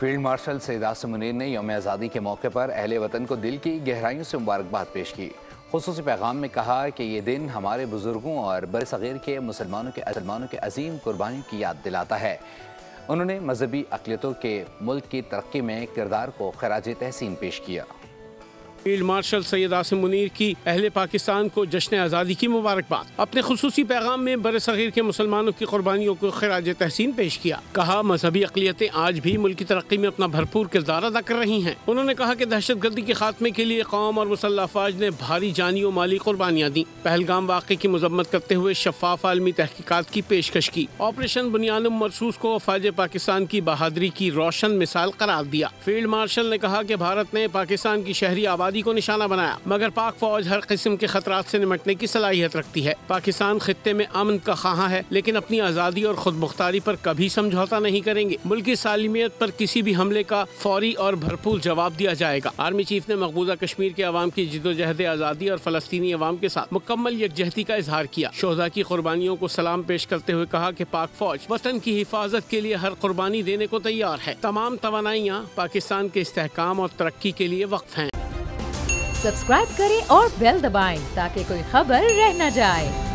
Field marshal Syed Asim Munir نے یوم آزادی کے موقع پر اہل وطن کو دل کی گہرائیوں سے مبارکباد پیش کی۔ خصوصی پیغام میں کہا کہ یہ دن ہمارے بزرگوں اور برصغیر کے مسلمانوں کے عظیم قربانیوں کی یاد دلاتا ہے۔ انہوں نے مذہبی اقلیتوں کے ملک کی ترقی میں کردار کو خراج تحسین پیش کیا۔ فیلڈ مارشل سید عاصم منیر کی اہل پاکستان کو جشن آزادی کی مبارکباد۔ اپنے خصوصی پیغام میں برصغیر کے مسلمانوں کی قربانیوں کو خراج تحسین پیش کیا۔ کہا مذہبی اقلیتیں آج بھی ملک کی ترقی میں اپنا بھرپور کردار ادا کر رہی ہیں۔ انہوں نے کہا کہ دہشت گردی کے خاتمے کے لیے قوم اور مسلح افواج نے بھاری جانی و مالی قربانیاں دیں۔ پہلگام واقعے کی مذمت کرتے ہوئے شفاف عالمی تحقیقات کی پیشکش کی۔ آپریشن بنیان مرصوص کو افواج پاکستان کی بہادری کی روشن مثال قرار دیا۔ فیلڈ مارشل نے کہا کہ بھارت نے پاکستان کی شہری آبادی کو نشانہ بنایا، مگر پاک فوج ہر قسم کے خطرات سے نمٹنے کی صلاحیت رکھتی ہے۔ پاکستان خطے میں امن کا خواہاں ہے، لیکن اپنی آزادی اور خود مختاری پر کبھی سمجھوتا نہیں کریں گے۔ ملکی سالمیت پر کسی بھی حملے کا فوری اور بھرپور جواب دیا جائے گا۔ آرمی چیف نے مقبوضہ کشمیر کے عوام کی جدوجہد آزادی اور فلسطینی عوام کے ساتھ مکمل یکجہتی کا اظہار کیا۔ شہداء کی قربانیوں کو سلام پیش کرتے ہوئے کہا کہ پاک فوج وطن کی حفاظت کے لیے ہر قربانی دینے کو تیار ہے۔ تمام توانائیاں پاکستان کے استحکام اور ترقی کے لیے وقف ہیں۔ سبسکرائب کریں اور بیل دبائیں تاکہ کوئی خبر رہ نہ جائے۔